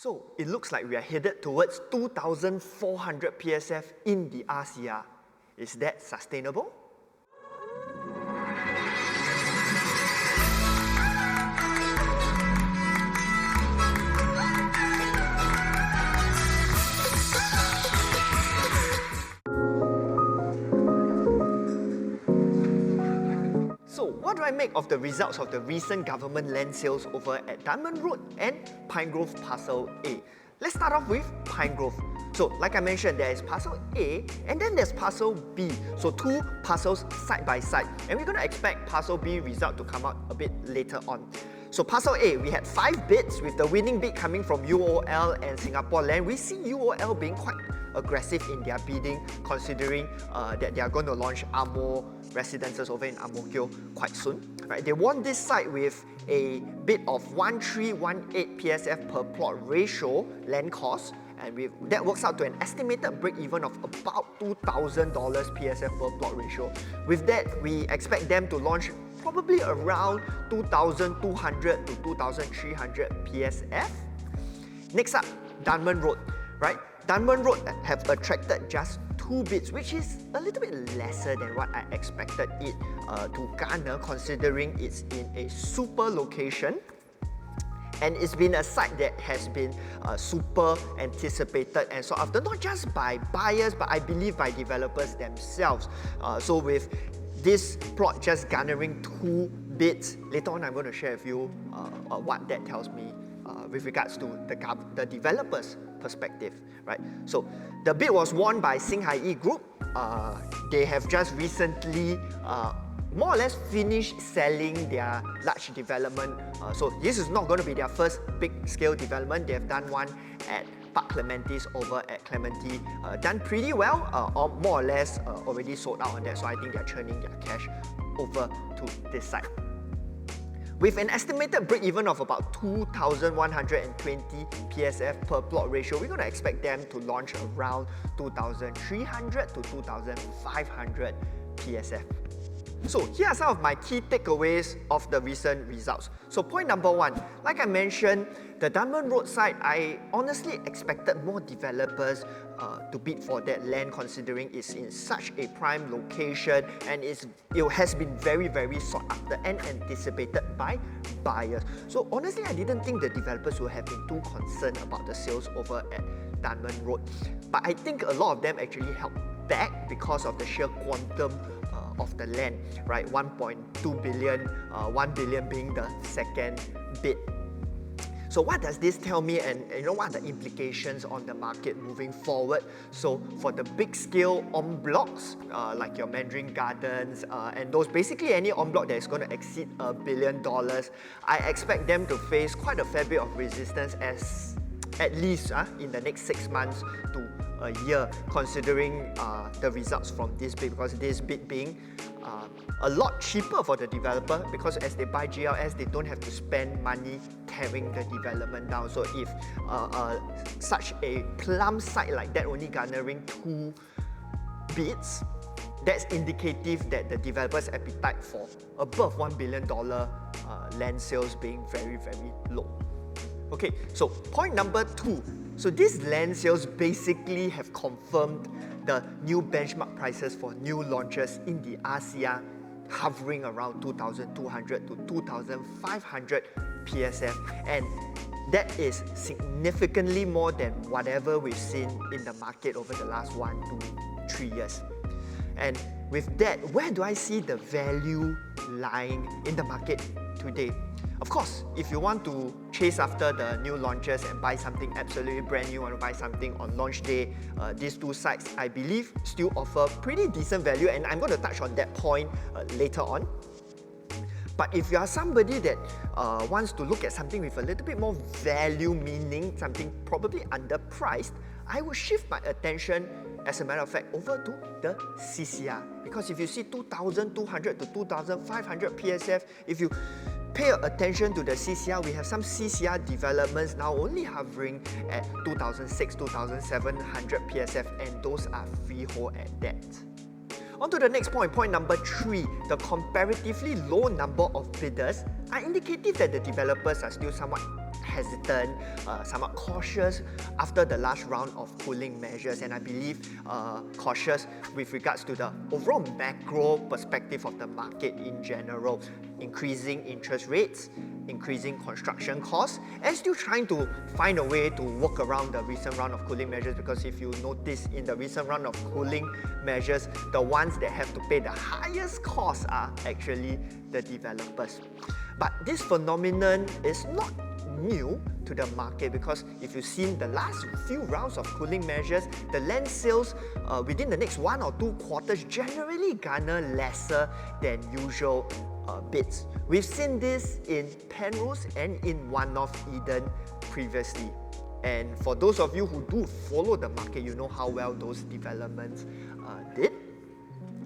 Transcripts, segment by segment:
So it looks like we are headed towards 2,400 PSF in the RCR. Is that sustainable? So what do I make of the results of the recent government land sales over at Dunman Road and Pine Grove Parcel A? Let's start off with Pine Grove. So like I mentioned, there is Parcel A and then there's Parcel B. So two parcels side by side. And we're going to expect Parcel B result to come out a bit later on. So Parcel A, we had 5 bids with the winning bid coming from UOL and Singapore Land. We see UOL being quite aggressive in their bidding, considering that they are going to launch Amo residences over in Ang Mo Kio quite soon. Right? They won this site with a bid of 1318 PSF per plot ratio land cost, and that works out to an estimated break-even of about $2,000 PSF per plot ratio. With that, we expect them to launch probably around 2,200 to 2,300 PSF. Next up, Dunman Road, right? Dunman Road have attracted just 2 bids, which is a little bit lesser than what I expected it to garner, considering it's in a super location. And it's been a site that has been super anticipated and sought after, not just by buyers, but I believe by developers themselves. So with this plot just garnering 2 bids, later on I'm going to share with you what that tells me with regards to the developer's perspective, right? So the bid was won by Singhai Group. They have just recently more or less finished selling their large development. So this is not going to be their first big scale development. They have done one at Park Clementi's over at Clementi, done pretty well, or more or less already sold out on that. So I think they're churning their cash over to this side. With an estimated break-even of about 2,120 PSF per plot ratio, we're going to expect them to launch around 2,300 to 2,500 PSF. So here are some of my key takeaways of the recent results. So point number 1, like I mentioned, the Dunman Road site, I honestly expected more developers to bid for that land, considering it's in such a prime location and it has been very, very sought after and anticipated by buyers. So honestly, I didn't think the developers would have been too concerned about the sales over at Dunman Road. But I think a lot of them actually held back because of the sheer quantum of the land, right? 1.2 billion, 1 billion being the second bid. So what does this tell me, and what are the implications on the market moving forward? So for the big scale en blocs, like your Mandarin Gardens, and those basically any en bloc that is going to exceed $1 billion, I expect them to face quite a fair bit of resistance at least in the next 6 months to a year, considering the results from this bid, because this bid being a lot cheaper for the developer, because as they buy GLS, they don't have to spend money tearing the development down. So if such a plum site like that only garnering 2 bids, that's indicative that the developer's appetite for above $1 billion land sales being very, very low. Okay, so point number 2. So these land sales basically have confirmed the new benchmark prices for new launches in the RCR, hovering around 2,200 to 2,500 PSF, and that is significantly more than whatever we've seen in the market over the last 1 to 3 years. And with that, where do I see the value lying in the market today? Of course, if you want to chase after the new launches and buy something absolutely brand new, you want to buy something on launch day, these 2 sites, I believe, still offer pretty decent value, and I'm going to touch on that point later on. But if you are somebody that wants to look at something with a little bit more value, meaning something probably underpriced, I would shift my attention, as a matter of fact, over to the CCR. Because if you see 2,200 to 2,500 PSF, if you pay attention to the CCR, we have some CCR developments now only hovering at 2,600, 2,700 PSF, and those are freehold at that. On to the next point, point number 3, the comparatively low number of bidders are indicative that the developers are still somewhat hesitant, somewhat cautious after the last round of cooling measures, and I believe cautious with regards to the overall macro perspective of the market in general. Increasing interest rates, increasing construction costs, and still trying to find a way to work around the recent round of cooling measures, because if you notice in the recent round of cooling measures, the ones that have to pay the highest costs are actually the developers. But this phenomenon is not new to the market, because if you've seen the last few rounds of cooling measures, the land sales within the next 1 or 2 quarters generally garner lesser than usual bids. We've seen this in Penrose and in One North Eden previously. And for those of you who do follow the market, you know how well those developments did.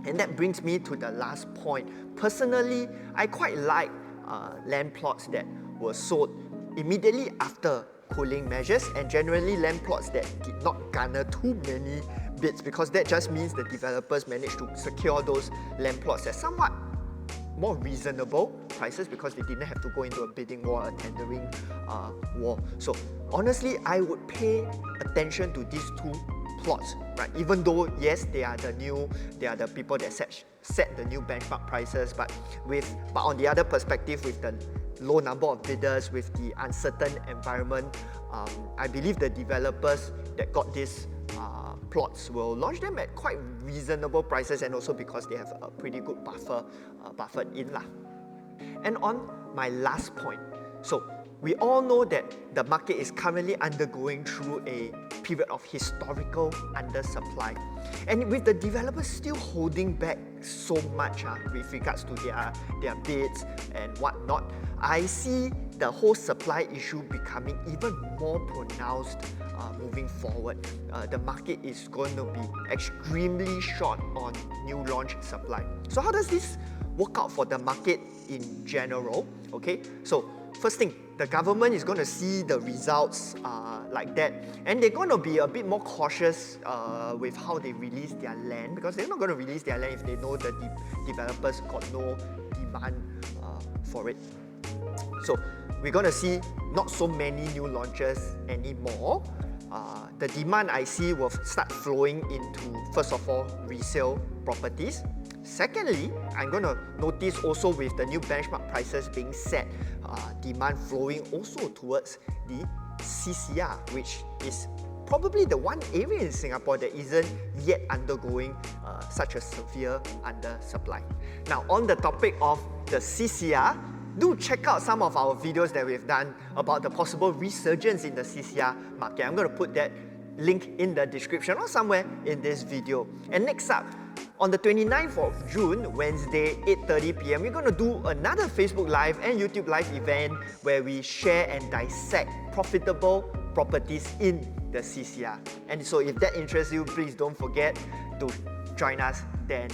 And that brings me to the last point. Personally, I quite like land plots that were sold immediately after cooling measures, and generally land plots that did not garner too many bids, because that just means the developers managed to secure those land plots at somewhat more reasonable prices, because they didn't have to go into a bidding war, a tendering war. So honestly, I would pay attention to these two plots, right? Even though yes, they are the people that set the new benchmark prices, but on the other perspective, with the low number of bidders, with the uncertain environment, I believe the developers that got these plots will launch them at quite reasonable prices, and also because they have a pretty good buffered in lah. And on my last point, so we all know that the market is currently undergoing through a period of historical undersupply, and with the developers still holding back so much with regards to their bids and whatnot, I see the whole supply issue becoming even more pronounced moving forward. The market is going to be extremely short on new launch supply. So how does this work out for the market in general? Okay, so first thing, the government is going to see the results like that, and they're going to be a bit more cautious with how they release their land, because they're not going to release their land if they know the developers got no demand for it. So we're going to see not so many new launches anymore. The demand I see will start flowing into, first of all, resale properties. Secondly, I'm going to notice also with the new benchmark prices being set, demand flowing also towards the CCR, which is probably the one area in Singapore that isn't yet undergoing such a severe undersupply. Now, on the topic of the CCR, do check out some of our videos that we've done about the possible resurgence in the CCR market. I'm going to put that link in the description or somewhere in this video. And next up, on the 29th of June, Wednesday, 8:30 p.m, we're going to do another Facebook Live and YouTube Live event where we share and dissect profitable properties in the CCR. And so if that interests you, please don't forget to join us then.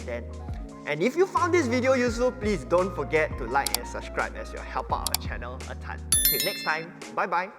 And if you found this video useful, please don't forget to like and subscribe, as you'll help out our channel a ton. Till next time, bye bye.